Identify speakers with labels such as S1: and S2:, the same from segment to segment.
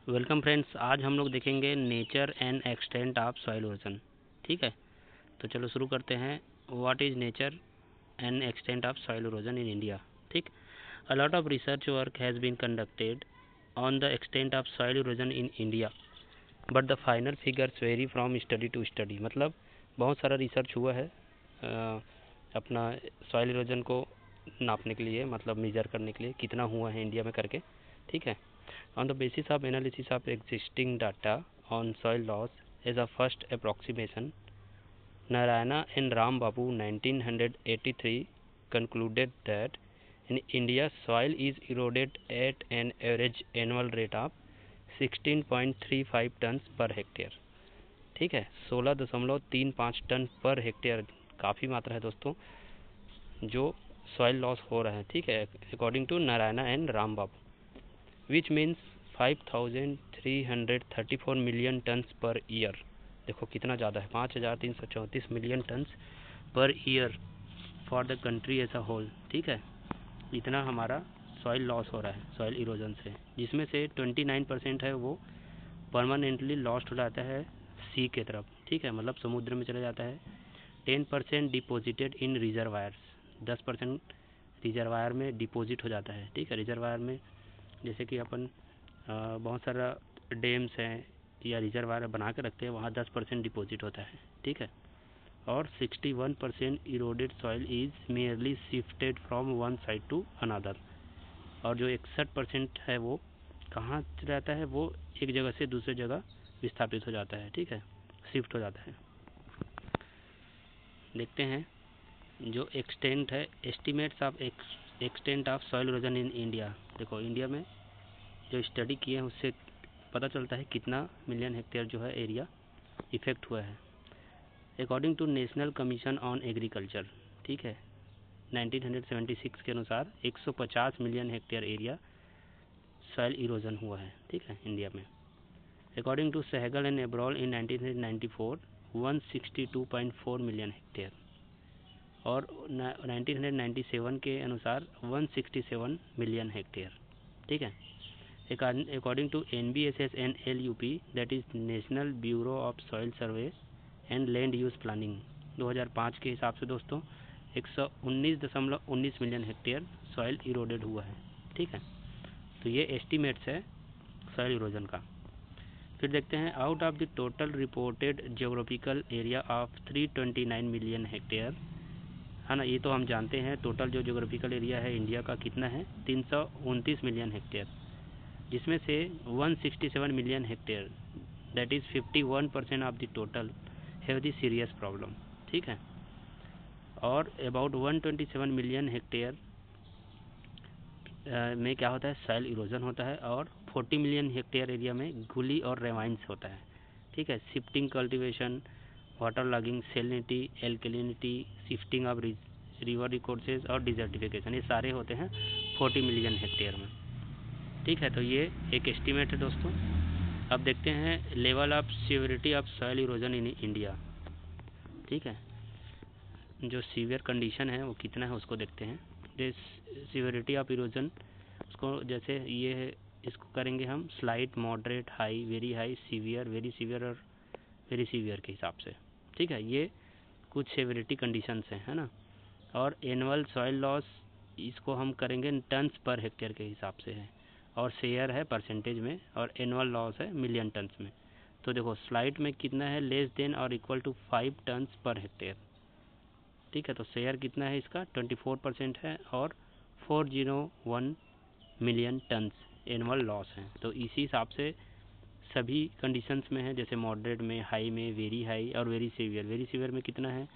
S1: Welcome friends, आज हम लोग देखेंगे nature and extent of soil erosion. ठीक है, तो चलो शुरू करते हैं। What is nature and extent of soil erosion in India. ठीक, a lot of research work has been conducted on the extent of soil erosion in India, but the final figures vary from study to study. मतलब बहुत सारा research हुआ है अपना soil erosion को नापने के लिए, मतलब मेजर करने के लिए कितना हुआ है इंडिया में करके। ठीक है, on the basis of analysis of existing data on soil loss as a first approximation, Narayana and Ram Babu 1983 concluded that in India soil is eroded at an average annual rate of 16.35 tons per hectare। ठीक है, 16.35 ton per hectare काफ़ी मात्रा है दोस्तों जो soil loss हो रहा है। ठीक है, according to Narayana and Ram Babu, which means 5334 million tons per year. देखो कितना ज़्यादा है, 5334 million tons per year for the country as a whole. ठीक है, इतना हमारा सॉइल लॉस हो रहा है सॉइल इरोजन से, जिसमें से 29% है वो परमानेंटली लॉस्ट हो जाता है सी के तरफ। ठीक है, मतलब समुद्र में चला जाता है। 10% डिपोजिटेड इन रिजर्वायर्स, 10% रिजर्वायर में डिपोजिट हो जाता है। ठीक है, रिजर्वायर में जैसे कि अपन बहुत सारा डैम्स हैं या रिजर्वायर बना के रखते हैं, वहाँ 10% डिपॉजिट होता है। ठीक है, और 61% eroded soil is merely shifted from one side to another. और जो 61% है वो कहाँ रहता है, वो एक जगह से दूसरी जगह विस्थापित हो जाता है। ठीक है, शिफ्ट हो जाता है। देखते हैं जो एक्सटेंट है, estimates of extent of soil erosion in India. देखो इंडिया में जो स्टडी किए हैं उससे पता चलता है कितना मिलियन हेक्टेयर जो है एरिया इफेक्ट हुआ है। According to National Commission on Agriculture, ठीक है, 1976 के अनुसार 150 million hectare area soil erosion हुआ है। ठीक है, इंडिया में। According to Sehgal and Abrol in 1994 162.4 million hectare, और 1997 के अनुसार 167 मिलियन हेक्टेयर। ठीक है, according to NBSS and LUP, that is national bureau of soil survey and land use planning, 2005 के हिसाब से दोस्तों 119.19 मिलियन हेक्टेयर सॉइल इरोडेड हुआ है। ठीक है, तो ये एस्टिमेट्स है सॉइल इरोजन का। फिर देखते हैं, out of the total reported geographical area of 329 million hectare, है ना, ये तो हम जानते हैं टोटल जो जियोग्राफिकल एरिया है इंडिया का कितना है, 329 मिलियन हेक्टेयर, जिसमें से 167 million hectare, that is 51% of the total have the serious problem. ठीक है, और अबाउट 127 मिलियन हेक्टेयर में क्या होता है, सॉइल इरोजन होता है, और 40 मिलियन हेक्टेयर एरिया में गुली और रेवाइंस होता है। ठीक है, shifting cultivation, water logging, salinity, alkalinity, shifting of river resources और डिजर्टिफिकेशन, ये सारे होते हैं 40 मिलियन हेक्टेयर में। ठीक है, तो ये एक एस्टीमेट है दोस्तों। अब देखते हैं level of severity of soil erosion in India. ठीक है, जो सीवियर कंडीशन है वो कितना है उसको देखते हैं। सीवियरिटी ऑफ इरोजन, उसको जैसे ये है, इसको करेंगे हम slight, moderate, high, severe, very severe और वेरी सीवियर के हिसाब से। ठीक है, ये कुछ सीवियरिटी कंडीशंस हैं, है ना। और एनुअल सॉइल लॉस, इसको हम करेंगे टन्स पर हेक्टेयर के हिसाब से है, और शेयर है परसेंटेज में, और एनुअल लॉस है मिलियन टन्स में। तो देखो स्लाइड में कितना है, लेस देन और equal to 5 turns per hectare. ठीक है, तो शेयर कितना है इसका, 24% है, और 401 मिलियन टन्स एनुअल लॉस है। तो इसी हिसाब से सभी कंडीशंस में है, जैसे मॉडरेट में, हाई में, वेरी हाई और वेरी सीवियर। वेरी सीवियर में कितना है,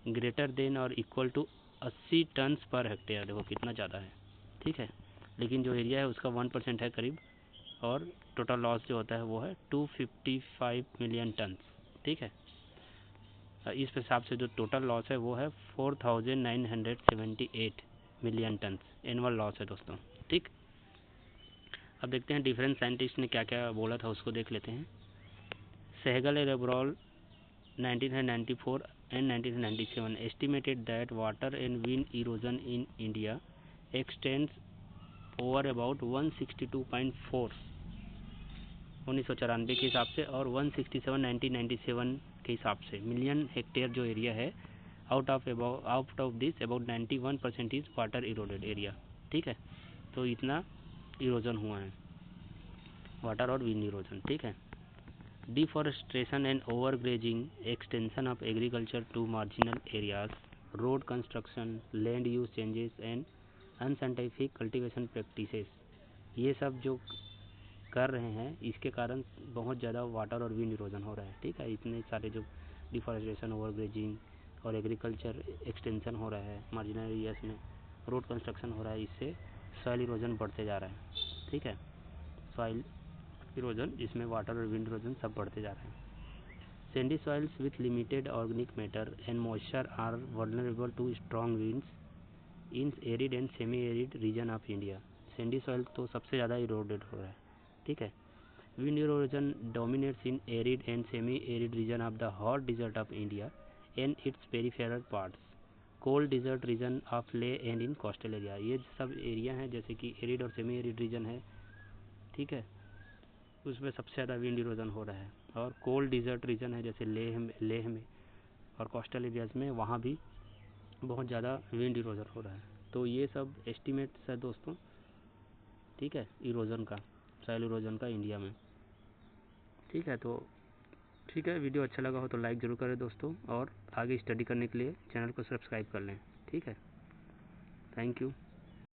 S1: ग्रेटर देन और equal to 80 turns per hectare. देखो कितना ज़्यादा है। ठीक है, लेकिन जो एरिया है उसका 1% है करीब, और टोटल लॉस जो होता है वो है 255 मिलियन टन्स। ठीक है, इस हिसाब से जो टोटल लॉस है वो है 4978 मिलियन टन्स एनुअल लॉस है दोस्तों। ठीक, अब देखते हैं डिफरेंट साइंटिस्ट ने क्या क्या बोला था, उसको देख लेते हैं। Sehgal and Abrol 1994 and 1997 estimated that water and wind erosion in India extends over about 162.4 1994 के हिसाब से, और 167 1997 के हिसाब से मिलियन हेक्टेयर जो एरिया है, out of this about 91% is water eroded area. ठीक है, तो इतना इरोजन हुआ है, वाटर और विंड इरोजन। ठीक है, deforestation and overgrazing, extension of agriculture to marginal areas, road construction, land use changes and unscientific cultivation practices, ये सब जो कर रहे हैं इसके कारण बहुत ज़्यादा वाटर और विंड इरोजन हो रहा है। ठीक है, इतने सारे जो डिफॉरेस्टेशन, ओवरग्रेजिंग और एग्रीकल्चर एक्सटेंशन हो रहा है मार्जिनल एरियाज में, रोड कंस्ट्रक्शन हो रहा है, इससे सॉइल इरोजन बढ़ते जा रहा है। ठीक है, सॉइल इरोजन, इसमें वाटर और विंड इरोजन सब बढ़ते जा रहे हैं। Sandy soils with limited organic matter and moisture are vulnerable to strong winds in arid and semi arid region of India. Sandy soil तो सबसे ज़्यादा इरोडेड हो रहा है। ठीक है, wind erosion dominates in arid and semi-arid region of the hot desert of India and its peripheral parts, cold desert region of Leh and in coastal area। ये सब एरिया हैं जैसे कि एरिड और सेमी एरिड रीजन है। ठीक है, उसमें सबसे ज़्यादा विंड इरोजन हो रहा है, और कोल्ड डिजर्ट रीजन है जैसे लेह में और कोस्टल एरियाज में, वहाँ भी बहुत ज़्यादा विंड इरोजन हो रहा है। तो ये सब एस्टिमेट्स है दोस्तों। ठीक है, इरोजन का, सॉइल इरोजन का इंडिया में। ठीक है, तो ठीक है, वीडियो अच्छा लगा हो तो लाइक ज़रूर करें दोस्तों, और आगे स्टडी करने के लिए चैनल को सब्सक्राइब कर लें। ठीक है, थैंक यू।